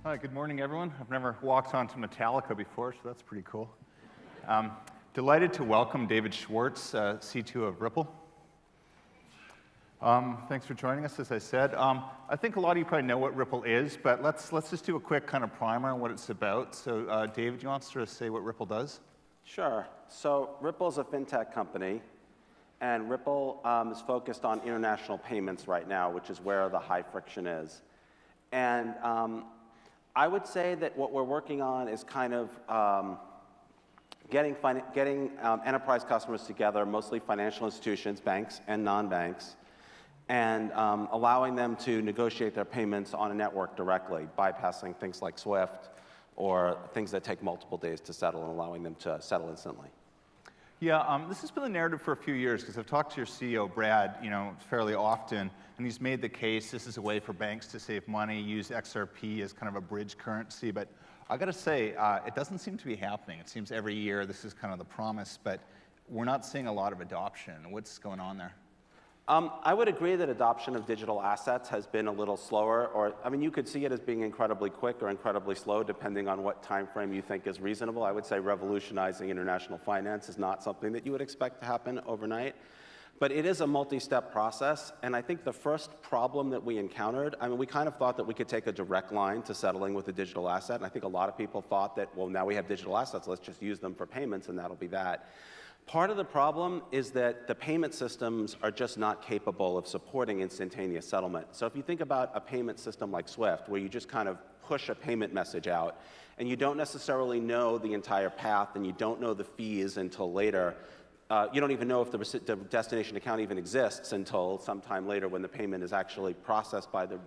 Hi, good morning, everyone. I've never walked onto Metallica before, so that's pretty cool. Delighted to welcome David Schwartz, C2 of Ripple. Thanks for joining us, as I said. I think a lot of you probably know what Ripple is, but let's just do a quick kind of primer on what it's about. So, David, do you want to say what Ripple does? Sure. So Ripple is a fintech company, and Ripple is focused on international payments right now, which is where the high friction is. And I would say that what we're working on is kind of getting enterprise customers together, mostly financial institutions, banks and non-banks, and allowing them to negotiate their payments on a network directly, bypassing things like SWIFT or things that take multiple days to settle and allowing them to settle instantly. Yeah, this has been the narrative for a few years because I've talked to your CEO, Brad, fairly often, and he's made the case this is a way for banks to save money, use XRP as kind of a bridge currency. But I got to say, it doesn't seem to be happening. It seems every year this is kind of the promise, but we're not seeing a lot of adoption. What's going on there? I would agree that adoption of digital assets has been a little slower, or I mean, you could see it as being incredibly quick or incredibly slow, depending on what time frame you think is reasonable. I would say revolutionizing international finance is not something that you would expect to happen overnight, but it is a multi-step process. And I think the first problem that we encountered, I mean, we kind of thought that we could take a direct line to settling with a digital asset, and I think a lot of people thought that, well, now we have digital assets, let's just use them for payments, and that'll be that. Part of the problem is that the payment systems are just not capable of supporting instantaneous settlement. So if you think about a payment system like SWIFT, where you just kind of push a payment message out, and you don't necessarily know the entire path, and you don't know the fees until later, you don't even know if the destination account even exists until sometime later when the payment is actually processed by the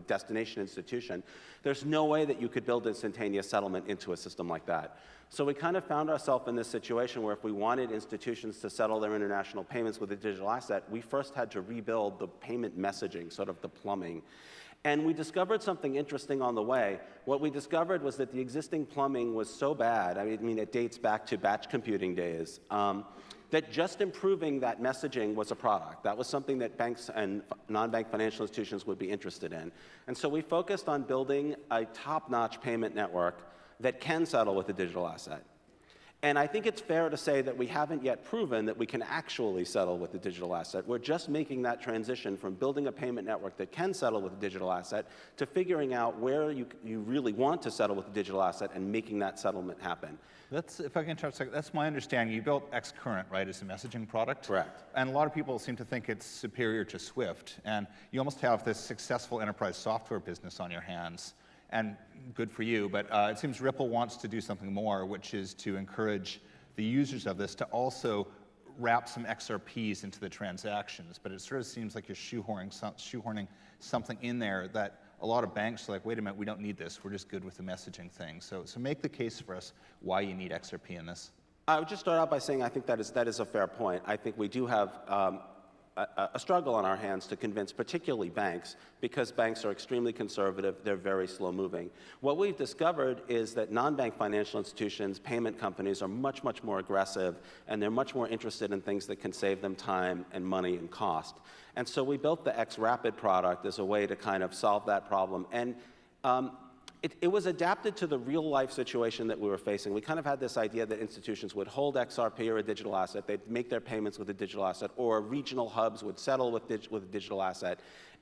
destination institution. There's no way that you could build instantaneous settlement into a system like that. So we kind of found ourselves in this situation where if we wanted institutions to settle their international payments with a digital asset, we first had to rebuild the payment messaging, sort of the plumbing. And we discovered something interesting on the way. What we discovered was that the existing plumbing was so bad, I mean, it dates back to batch computing days, that just improving that messaging was a product. That was something that banks and non-bank financial institutions would be interested in. And so we focused on building a top-notch payment network that can settle with a digital asset. And I think it's fair to say that we haven't yet proven that we can actually settle with a digital asset. We're just making that transition from building a payment network that can settle with a digital asset to figuring out where you really want to settle with a digital asset and making that settlement happen. That's, if I can interrupt a second, that's my understanding. You built xCurrent, right, as a messaging product? Correct. And a lot of people seem to think it's superior to SWIFT. And you almost have this successful enterprise software business on your hands. And good for you, but it seems Ripple wants to do something more, which is to encourage the users of this to also wrap some XRPs into the transactions. But it sort of seems like you're shoehorning something in there that a lot of banks are like, wait a minute, we don't need this. We're just good with the messaging thing. So make the case for us why you need XRP in this. I would just start out by saying I think that is a fair point. I think we do have a struggle on our hands to convince particularly banks, because banks are extremely conservative, they're very slow moving. What we've discovered is that non-bank financial institutions, payment companies are much, much more aggressive, and they're much more interested in things that can save them time and money and cost. And so we built the XRapid product as a way to kind of solve that problem. And it was adapted to the real-life situation that we were facing. We kind of had this idea that institutions would hold XRP or a digital asset, they'd make their payments with a digital asset, or regional hubs would settle with a digital asset.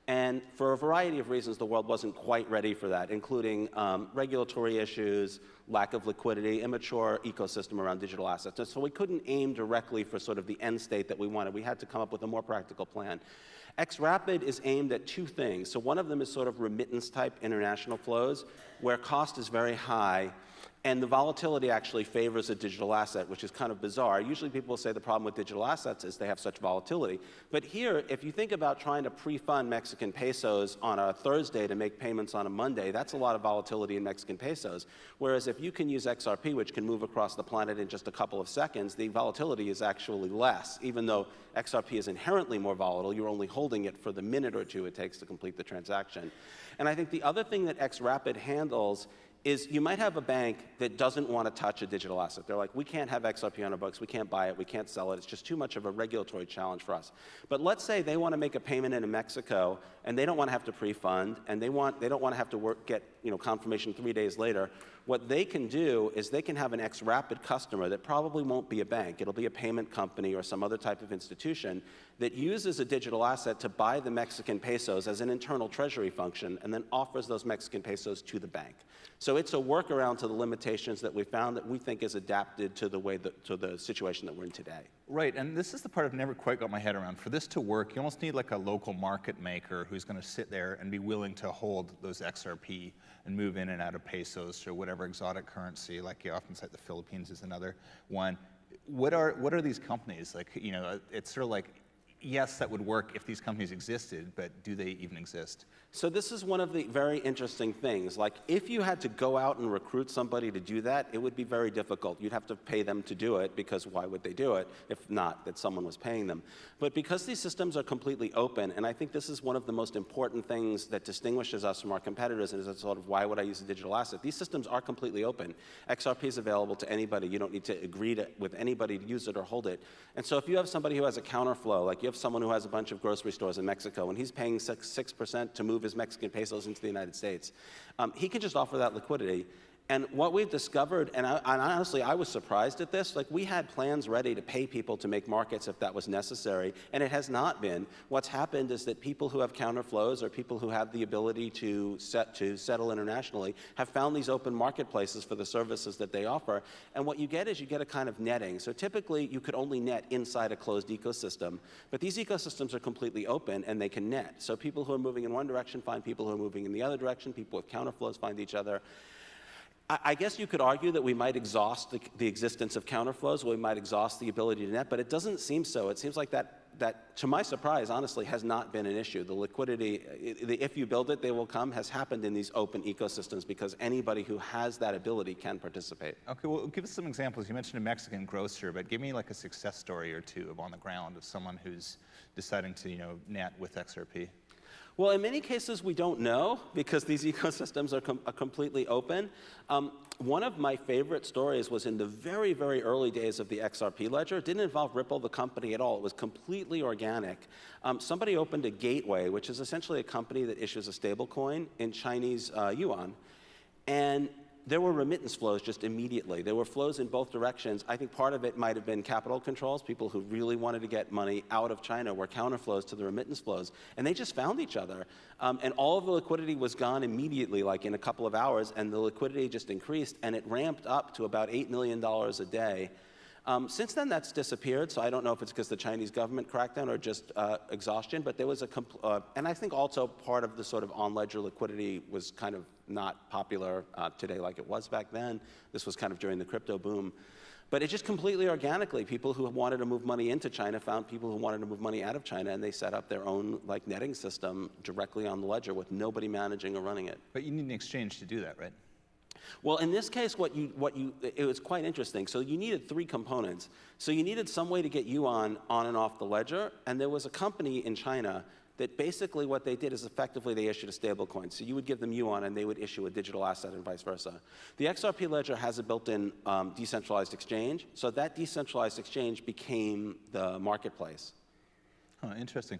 And for a variety of reasons, the world wasn't quite ready for that, including regulatory issues, lack of liquidity, immature ecosystem around digital assets. And so we couldn't aim directly for sort of the end state that we wanted. We had to come up with a more practical plan. XRapid is aimed at two things. So one of them is sort of remittance-type international flows, where cost is very high, and the volatility actually favors a digital asset, which is kind of bizarre. Usually people will say the problem with digital assets is they have such volatility. But here, if you think about trying to pre-fund Mexican pesos on a Thursday to make payments on a Monday, that's a lot of volatility in Mexican pesos. Whereas if you can use XRP, which can move across the planet in just a couple of seconds, the volatility is actually less. Even though XRP is inherently more volatile, you're only holding it for the minute or two it takes to complete the transaction. And I think the other thing that XRapid handles is you might have a bank that doesn't want to touch a digital asset. They're like, we can't have XRP on our books, we can't buy it, we can't sell it, it's just too much of a regulatory challenge for us. But let's say they want to make a payment in Mexico, and they don't want to have to pre-fund, and they don't want to have to get confirmation 3 days later. What they can do is they can have an ex-Rapid customer that probably won't be a bank. It'll be a payment company or some other type of institution that uses a digital asset to buy the Mexican pesos as an internal treasury function and then offers those Mexican pesos to the bank. So it's a workaround to the limitations that we found that we think is adapted to the situation that we're in today. Right, and this is the part I've never quite got my head around. For this to work, you almost need like a local market maker who's going to sit there and be willing to hold those XRP and move in and out of pesos or whatever exotic currency, like you often cite the Philippines is another one. What are these companies? Like, it's sort of like, yes, that would work if these companies existed, but do they even exist? So this is one of the very interesting things. Like, if you had to go out and recruit somebody to do that, it would be very difficult. You'd have to pay them to do it, because why would they do it if not that someone was paying them? But because these systems are completely open, and I think this is one of the most important things that distinguishes us from our competitors, and is sort of why would I use a digital asset? These systems are completely open. XRP is available to anybody. You don't need to agree with anybody to use it or hold it. And so if you have somebody who has a counterflow, like you have someone who has a bunch of grocery stores in Mexico, and he's paying 6% to move his Mexican pesos into the United States, he can just offer that liquidity. And what we've discovered, and honestly, I was surprised at this, like we had plans ready to pay people to make markets if that was necessary, and it has not been. What's happened is that people who have counterflows or people who have the ability to settle internationally have found these open marketplaces for the services that they offer. And what you get is you get a kind of netting. So typically, you could only net inside a closed ecosystem, but these ecosystems are completely open and they can net. So people who are moving in one direction find people who are moving in the other direction, people with counterflows find each other. I guess you could argue that we might exhaust the existence of counterflows, we might exhaust the ability to net, but it doesn't seem so. It seems like that, to my surprise, honestly, has not been an issue. The liquidity, if you build it, they will come, has happened in these open ecosystems because anybody who has that ability can participate. Okay, well, give us some examples. You mentioned a Mexican grocer, but give me like a success story or two on the ground of someone who's deciding to, net with XRP. Well, in many cases, we don't know because these ecosystems are completely open. One of my favorite stories was in the very, very early days of the XRP ledger. It didn't involve Ripple, the company, at all. It was completely organic. Somebody opened a gateway, which is essentially a company that issues a stablecoin in Chinese yuan. And there were remittance flows just immediately. There were flows in both directions. I think part of it might have been capital controls. People who really wanted to get money out of China were counterflows to the remittance flows. And they just found each other. And all of the liquidity was gone immediately, like in a couple of hours. And the liquidity just increased. And it ramped up to about $8 million a day. Since then, that's disappeared, so I don't know if it's because the Chinese government crackdown or just exhaustion, but there was and I think also part of the sort of on-ledger liquidity was kind of not popular today like it was back then. This was kind of during the crypto boom. But it just completely organically, people who wanted to move money into China found people who wanted to move money out of China, and they set up their own netting system directly on the ledger with nobody managing or running it. But you need an exchange to do that, right? Well, in this case, it was quite interesting. So you needed 3 components. So you needed some way to get yuan on and off the ledger, and there was a company in China that basically what they did is effectively they issued a stablecoin. So you would give them yuan, and they would issue a digital asset and vice versa. The XRP ledger has a built-in decentralized exchange, so that decentralized exchange became the marketplace. Oh, interesting.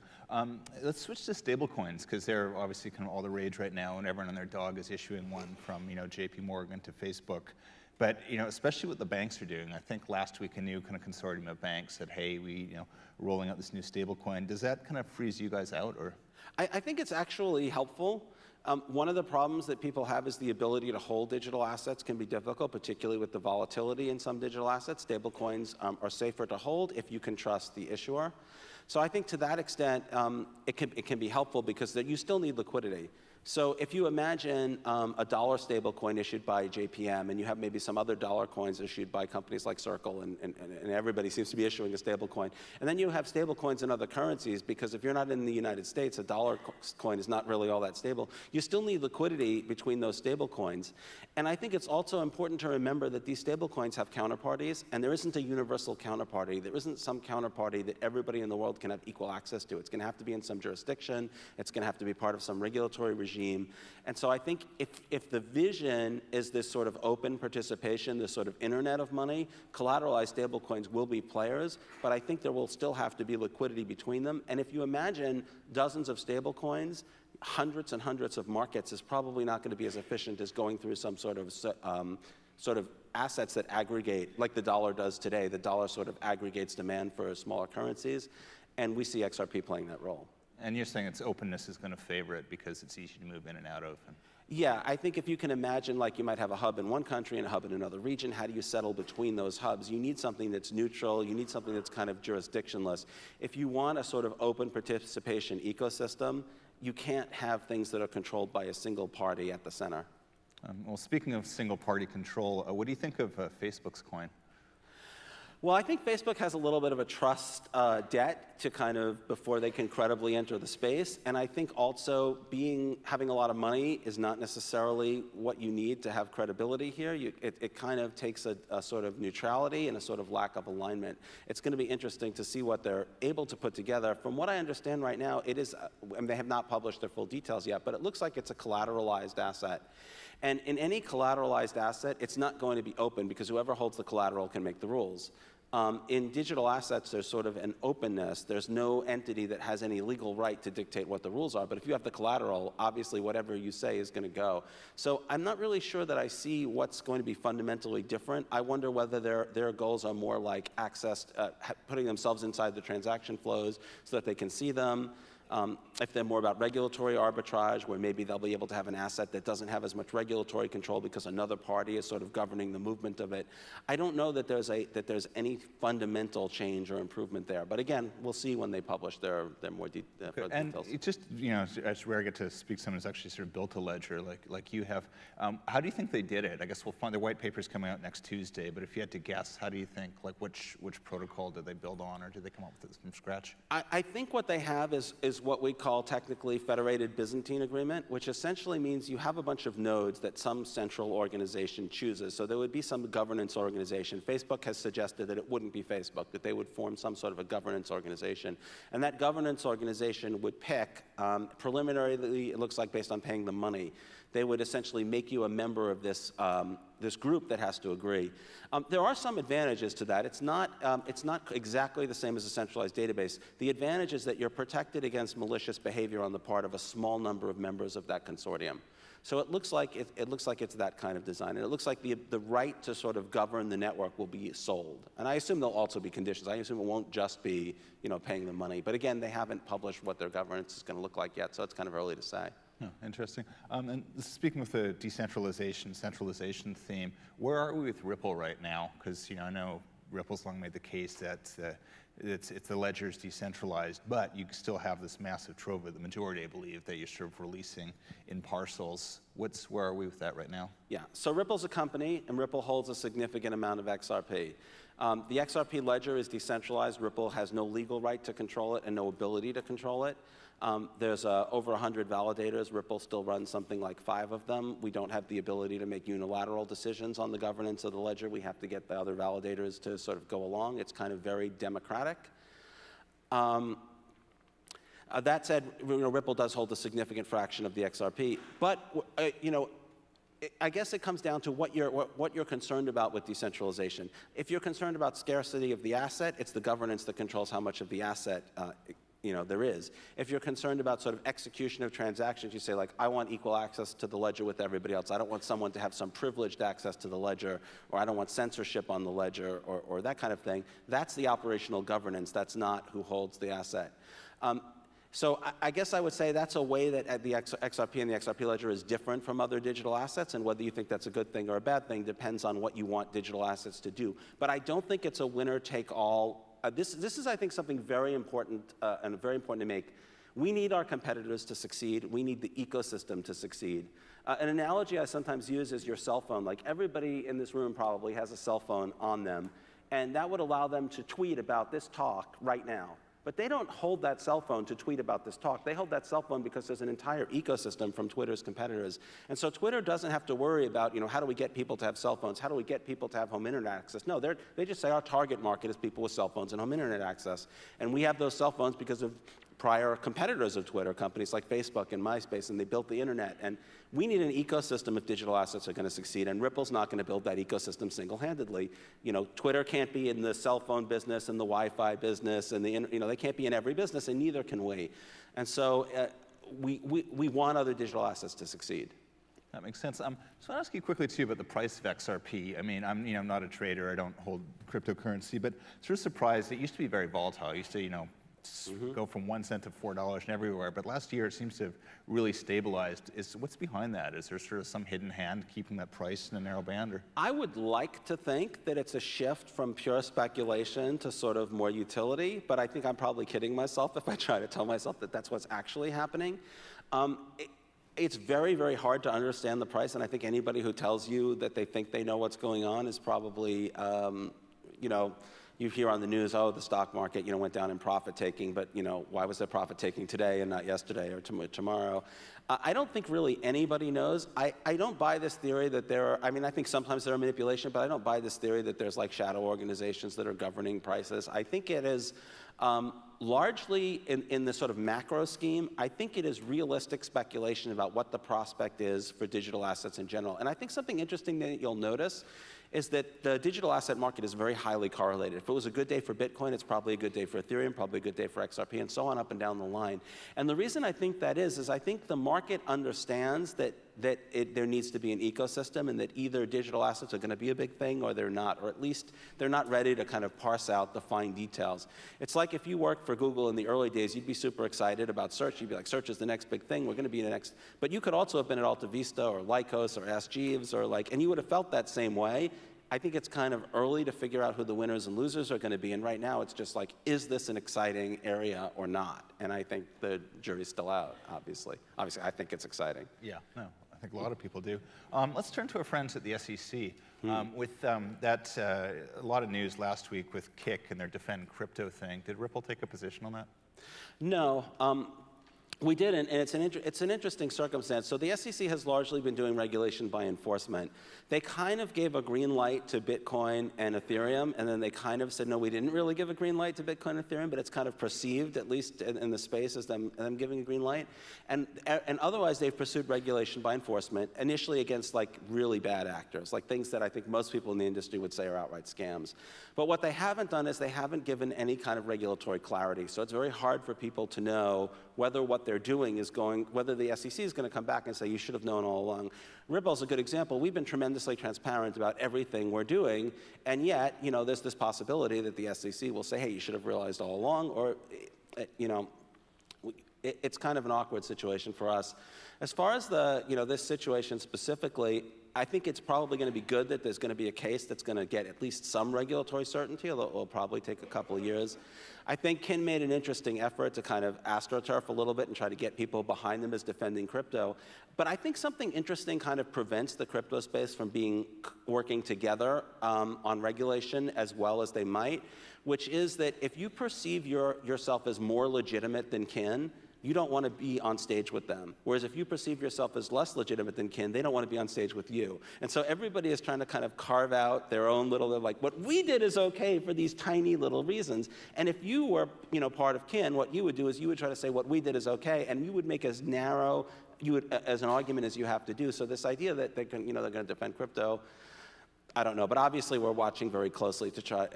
Let's switch to stablecoins because they're obviously kind of all the rage right now, and everyone and their dog is issuing one from JP Morgan to Facebook. But especially what the banks are doing. I think last week a new kind of consortium of banks said, "Hey, we rolling out this new stablecoin." Does that kind of freeze you guys out, or? I think it's actually helpful. One of the problems that people have is the ability to hold digital assets can be difficult, particularly with the volatility in some digital assets. Stablecoins are safer to hold if you can trust the issuer. So I think to that extent, it can be helpful because you still need liquidity. So if you imagine a dollar stable coin issued by JPM, and you have maybe some other dollar coins issued by companies like Circle, and everybody seems to be issuing a stable coin, and then you have stable coins in other currencies, because if you're not in the United States, a dollar coin is not really all that stable. You still need liquidity between those stable coins. And I think it's also important to remember that these stable coins have counterparties, and there isn't a universal counterparty. There isn't some counterparty that everybody in the world can have equal access to. It's going to have to be in some jurisdiction. It's going to have to be part of some regulatory regime. regime. And so I think if the vision is this sort of open participation, this sort of internet of money, collateralized stablecoins will be players, but I think there will still have to be liquidity between them. And if you imagine dozens of stablecoins, hundreds and hundreds of markets is probably not going to be as efficient as going through some sort of assets that aggregate, like the dollar does today. The dollar sort of aggregates demand for smaller currencies, and we see XRP playing that role. And you're saying its openness is going to favor it because it's easy to move in and out of. Yeah, I think if you can imagine, like you might have a hub in one country and a hub in another region, how do you settle between those hubs? You need something that's neutral. You need something that's kind of jurisdictionless. If you want a sort of open participation ecosystem, you can't have things that are controlled by a single party at the center. Well, speaking of single party control, what do you think of Facebook's coin? Well, I think Facebook has a little bit of a trust debt to kind of before they can credibly enter the space. And I think also having a lot of money is not necessarily what you need to have credibility here. It kind of takes a sort of neutrality and a sort of lack of alignment. It's going to be interesting to see what they're able to put together. From what I understand right now, it is, and they have not published their full details yet, but it looks like it's a collateralized asset. And in any collateralized asset, it's not going to be open because whoever holds the collateral can make the rules. In digital assets, there's sort of an openness. There's no entity that has any legal right to dictate what the rules are. But if you have the collateral, obviously whatever you say is going to go. So I'm not really sure that I see what's going to be fundamentally different. I wonder whether their goals are more like putting themselves inside the transaction flows so that they can see them. If they're more about regulatory arbitrage, where maybe they'll be able to have an asset that doesn't have as much regulatory control because another party is sort of governing the movement of it. I don't know that there's any fundamental change or improvement there. But again, we'll see when they publish their more details. And it just, it's rare to get to speak to someone who's actually sort of built a ledger like you have. How do you think they did it? I guess we'll find their white paper's coming out next Tuesday, but if you had to guess, how do you think, like which protocol did they build on, or did they come up with it from scratch? I think what they have is what we call technically Federated Byzantine Agreement, which essentially means you have a bunch of nodes that some central organization chooses. So there would be some governance organization. Facebook has suggested that it wouldn't be Facebook, that they would form some sort of a governance organization. And that governance organization would pick, preliminarily, it looks like based on paying them money, they would essentially make you a member of this, this group that has to agree. There are some advantages to that. It's not exactly the same as a centralized database. The advantage is that you're protected against malicious behavior on the part of a small number of members of that consortium. So it looks like it's that kind of design, and it looks like the right to sort of govern the network will be sold. And I assume there'll also be conditions. I assume it won't just be paying them money. But again, they haven't published what their governance is going to look like yet, so it's kind of early to say. Oh, interesting. And speaking with the decentralization, centralization theme, where are we with Ripple right now? Because I know Ripple's long made the case that it's the ledger's decentralized, but you still have this massive trove of the majority, I believe, that you're sort of releasing in parcels. Where are we with that right now? Yeah. So Ripple's a company, and Ripple holds a significant amount of XRP. The XRP ledger is decentralized. Ripple has no legal right to control it and no ability to control it. There's over 100 validators. Ripple still runs something like 5 of them. We don't have the ability to make unilateral decisions on the governance of the ledger. We have to get the other validators to sort of go along. It's kind of very democratic. That said, Ripple does hold a significant fraction of the XRP. But I guess it comes down to what you're concerned about with decentralization. If you're concerned about scarcity of the asset, it's the governance that controls how much of the asset there is. If you're concerned about sort of execution of transactions, you say, like, I want equal access to the ledger with everybody else. I don't want someone to have some privileged access to the ledger, or I don't want censorship on the ledger, or that kind of thing. That's the operational governance. That's not who holds the asset. So I guess I would say that's a way that the XRP and the XRP ledger is different from other digital assets, and whether you think that's a good thing or a bad thing depends on what you want digital assets to do. But I don't think it's a winner-take-all. This is, I think, something very important and very important to make. We need our competitors to succeed. We need the ecosystem to succeed. An analogy I sometimes use is your cell phone. Like, everybody in this room probably has a cell phone on them, and that would allow them to tweet about this talk right now. But they don't hold that cell phone to tweet about this talk. They hold that cell phone because there's an entire ecosystem from Twitter's competitors. And so Twitter doesn't have to worry about, how do we get people to have cell phones? How do we get people to have home internet access? No, they just say our target market is people with cell phones and home internet access. And we have those cell phones because of prior competitors of Twitter, companies like Facebook and MySpace, and they built the internet. And we need an ecosystem if digital assets are going to succeed, and Ripple's not going to build that ecosystem single-handedly. You know, Twitter can't be in the cell phone business and the Wi-Fi business, and they can't be in every business, and neither can we. And so we want other digital assets to succeed. That makes sense. So I want to ask you quickly too about the price of XRP. I mean, I'm not a trader. I don't hold cryptocurrency, but sort of surprised. It used to be very volatile. It used to, go from 1 cent to $4 and everywhere. But last year, it seems to have really stabilized. What's behind that? Is there sort of some hidden hand keeping that price in a narrow band? Or? I would like to think that it's a shift from pure speculation to sort of more utility, but I think I'm probably kidding myself if I try to tell myself that that's what's actually happening. It's very, very hard to understand the price, and I think anybody who tells you that they think they know what's going on is probably, you hear on the news, oh, the stock market, went down in profit-taking, but, why was there profit-taking today and not yesterday or tomorrow? I don't think really anybody knows. I don't buy this theory that I think sometimes there are manipulation, but I don't buy this theory that there's like shadow organizations that are governing prices. I think it is largely in the sort of macro scheme, I think it is realistic speculation about what the prospect is for digital assets in general. And I think something interesting that you'll notice is that the digital asset market is very highly correlated. If it was a good day for Bitcoin, it's probably a good day for Ethereum, probably a good day for XRP, and so on up and down the line. And the reason I think that is I think the market understands that there needs to be an ecosystem and that either digital assets are going to be a big thing or they're not, or at least they're not ready to kind of parse out the fine details. It's like if you worked for Google in the early days, you'd be super excited about search. You'd be like, search is the next big thing. We're going to be the next. But you could also have been at Alta Vista or Lycos or Ask Jeeves and you would have felt that same way. I think it's kind of early to figure out who the winners and losers are going to be. And right now, it's just like, is this an exciting area or not? And I think the jury's still out, obviously. Obviously, I think it's exciting. Yeah, no, I think a lot of people do. Let's turn to our friends at the SEC. With a lot of news last week with Kik and their Defend Crypto thing. Did Ripple take a position on that? No. We didn't, and it's an interesting circumstance. So the SEC has largely been doing regulation by enforcement. They kind of gave a green light to Bitcoin and Ethereum, and then they kind of said, no, we didn't really give a green light to Bitcoin and Ethereum, but it's kind of perceived, at least in the space, as them giving a green light. And otherwise, they've pursued regulation by enforcement, initially against like really bad actors, like things that I think most people in the industry would say are outright scams. But what they haven't done is they haven't given any kind of regulatory clarity. So it's very hard for people to know whether what they're doing is whether the SEC is going to come back and say, you should have known all along. Ripple's a good example. We've been tremendously transparent about everything we're doing, and yet, there's this possibility that the SEC will say, hey, you should have realized all along, or, it's kind of an awkward situation for us. As far as this situation specifically, I think it's probably going to be good that there's going to be a case that's going to get at least some regulatory certainty, although it will probably take a couple of years. I think Kin made an interesting effort to kind of astroturf a little bit and try to get people behind them as defending crypto. But I think something interesting kind of prevents the crypto space from working together on regulation as well as they might, which is that if you perceive yourself as more legitimate than Kin, you don't want to be on stage with them. Whereas if you perceive yourself as less legitimate than Kin, they don't want to be on stage with you. And so everybody is trying to kind of carve out their own little, like, what we did is okay for these tiny little reasons. And if you were, part of Kin, what you would do is you would try to say what we did is okay, and you would make as narrow as an argument as you have to do. So this idea that they're going to defend crypto, I don't know. But obviously we're watching very closely to try.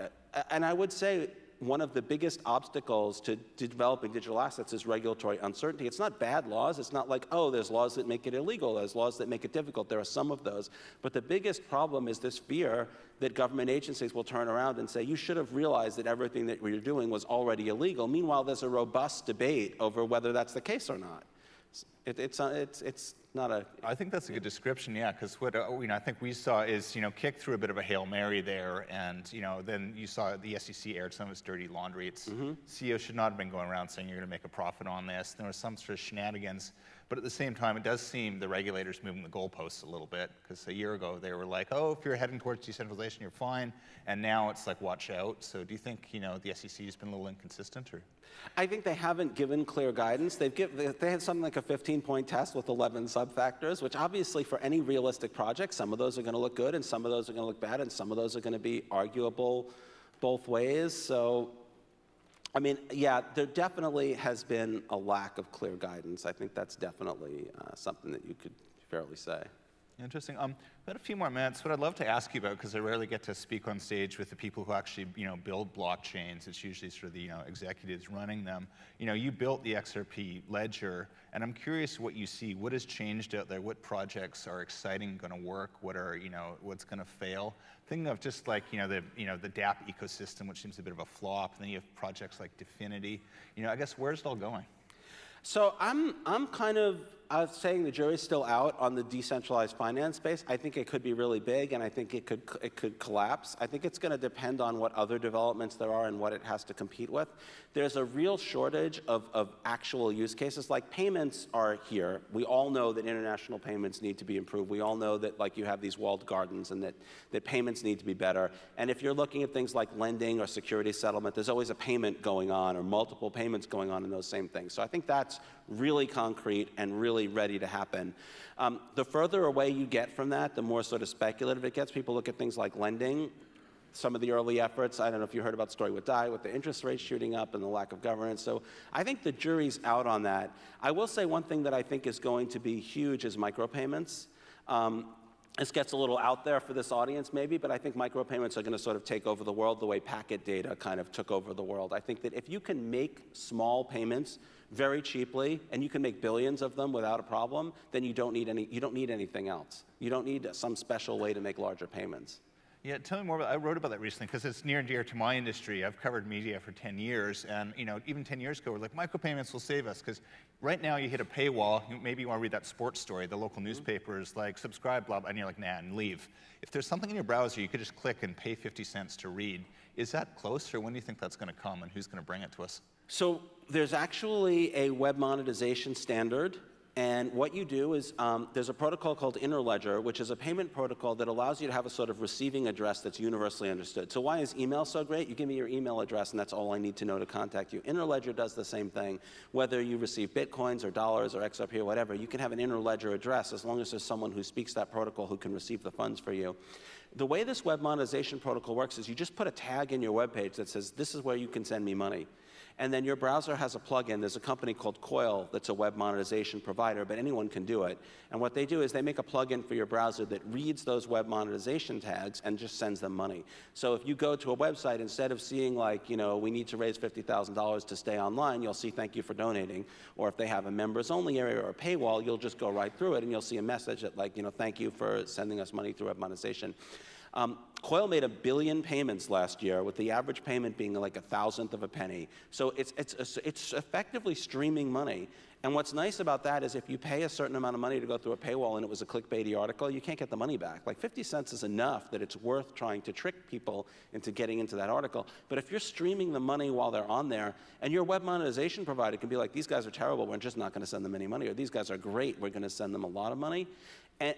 And I would say, one of the biggest obstacles to developing digital assets is regulatory uncertainty. It's not bad laws. It's not like, oh, there's laws that make it illegal. There's laws that make it difficult. There are some of those. But the biggest problem is this fear that government agencies will turn around and say, you should have realized that everything that you're doing was already illegal. Meanwhile, there's a robust debate over whether that's the case or not. It's not a... I think that's a good description, yeah, because what I think we saw is, Kik threw a bit of a Hail Mary there, and, then you saw the SEC aired some of its dirty laundry. Its CEO should not have been going around saying you're going to make a profit on this. There was some sort of shenanigans, but at the same time, it does seem the regulators moving the goalposts a little bit, because a year ago, they were like, oh, if you're heading towards decentralization, you're fine, and now it's like, watch out. So do you think, the SEC has been a little inconsistent, or...? I think they haven't given clear guidance. They had something like a 15-point test with 11 sub-factors, which obviously for any realistic project, some of those are going to look good and some of those are going to look bad and some of those are going to be arguable both ways. So I mean, yeah, there definitely has been a lack of clear guidance. I think that's definitely something that you could fairly say. Interesting. Got a few more minutes. What I'd love to ask you about, because I rarely get to speak on stage with the people who actually, build blockchains. It's usually sort of the, executives running them. You built the XRP ledger, and I'm curious what you see. What has changed out there? What projects are exciting, going to work? What are, what's going to fail? Thinking of just like, the dApp ecosystem, which seems a bit of a flop. And then you have projects like Definity. I guess where's it all going? So I'm kind of saying the jury's still out on the decentralized finance space. I think it could be really big, and I think it could collapse. I think it's going to depend on what other developments there are and what it has to compete with. There's a real shortage of actual use cases. Like payments are here. We all know that international payments need to be improved. We all know that like you have these walled gardens and that payments need to be better. And if you're looking at things like lending or security settlement, there's always a payment going on or multiple payments going on in those same things. So I think that's really concrete and really ready to happen. The further away you get from that, the more sort of speculative it gets. People look at things like lending. Some of the early efforts, I don't know if you heard about the story with DAI, with the interest rates shooting up and the lack of governance. So I think the jury's out on that. I will say one thing that I think is going to be huge is micropayments. This gets a little out there for this audience maybe, but I think micropayments are going to sort of take over the world the way packet data kind of took over the world. I think that if you can make small payments very cheaply and you can make billions of them without a problem, then you don't need anything else. You don't need some special way to make larger payments. Yeah, tell me more about. I wrote about that recently because it's near and dear to my industry. I've covered media for 10 years, and even 10 years ago, we're like, micropayments will save us, because right now you hit a paywall. Maybe you want to read that sports story. The local newspaper is like, subscribe, blah, blah, and you're like, nah, and leave. If there's something in your browser, you could just click and pay 50 cents to read. Is that close, or when do you think that's going to come, and who's going to bring it to us? So there's actually a web monetization standard. And what you do is there's a protocol called Interledger, which is a payment protocol that allows you to have a sort of receiving address that's universally understood. So why is email so great? You give me your email address, and that's all I need to know to contact you. Interledger does the same thing. Whether you receive bitcoins or dollars or XRP or whatever, you can have an Interledger address as long as there's someone who speaks that protocol who can receive the funds for you. The way this web monetization protocol works is you just put a tag in your web page that says, this is where you can send me money. And then your browser has a plugin. There's a company called Coil that's a web monetization provider, but anyone can do it. And what they do is they make a plugin for your browser that reads those web monetization tags and just sends them money. So if you go to a website, instead of seeing like, we need to raise $50,000 to stay online, you'll see thank you for donating. Or if they have a members only area or a paywall, you'll just go right through it and you'll see a message that like, thank you for sending us money through web monetization. Coil made 1 billion payments last year, with the average payment being like 1,000th of a penny. So it's effectively streaming money. And what's nice about that is if you pay a certain amount of money to go through a paywall and it was a clickbaity article, you can't get the money back. Like 50 cents is enough that it's worth trying to trick people into getting into that article. But if you're streaming the money while they're on there, and your web monetization provider can be like, these guys are terrible, we're just not going to send them any money, or these guys are great, we're going to send them a lot of money.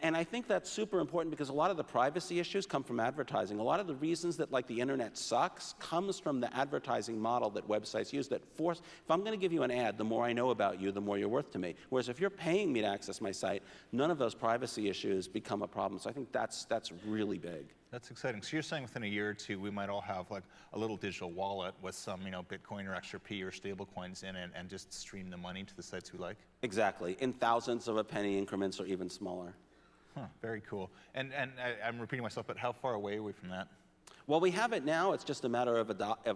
And I think that's super important because a lot of the privacy issues come from advertising. A lot of the reasons that like the internet sucks comes from the advertising model that websites use that force, if I'm going to give you an ad, the more I know about you, the more you're worth to me. Whereas if you're paying me to access my site, none of those privacy issues become a problem. So I think that's really big. That's exciting. So you're saying within a year or two, we might all have like a little digital wallet with some, Bitcoin or XRP or stablecoins in it, and just stream the money to the sites we like? Exactly, in thousandths of a penny increments or even smaller. Huh, very cool. And I'm repeating myself, but how far away are we from that? Well, we have it now. It's just a matter of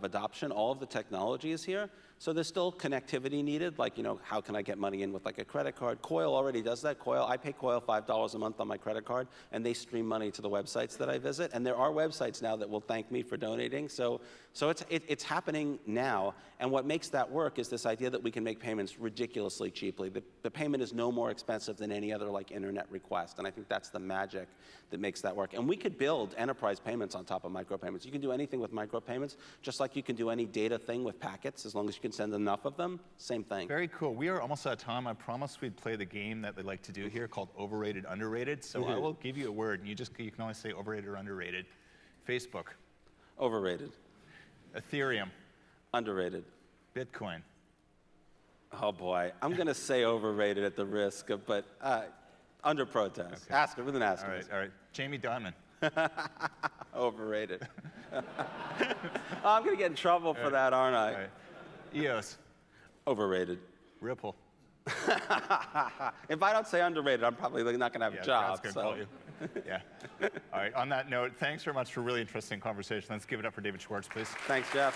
adoption. All of the technology is here. So there's still connectivity needed, like, how can I get money in with like a credit card? Coil already does that. I pay Coil $5 a month on my credit card, and they stream money to the websites that I visit. And there are websites now that will thank me for donating. So it's happening now. And what makes that work is this idea that we can make payments ridiculously cheaply. The payment is no more expensive than any other like internet request. And I think that's the magic that makes that work. And we could build enterprise payments on top of micropayments. You can do anything with micropayments, just like you can do any data thing with packets, as long as you can send enough of them, same thing. Very cool. We are almost out of time. I promised we'd play the game that they like to do here called Overrated Underrated. So I will give you a word, and you can only say overrated or underrated. Facebook. Overrated. Ethereum. Underrated. Bitcoin. Oh boy, I'm going to say overrated at the risk of, but under protest. Okay. Ask it with an asterisk. All right. Jamie Dimon. Overrated. I'm going to get in trouble for that, aren't I? All right. EOS. Overrated. Ripple. If I don't say underrated, I'm probably not going to have a job. That's going to call you. Yeah. All right. On that note, thanks very much for a really interesting conversation. Let's give it up for David Schwartz, please. Thanks, Jeff.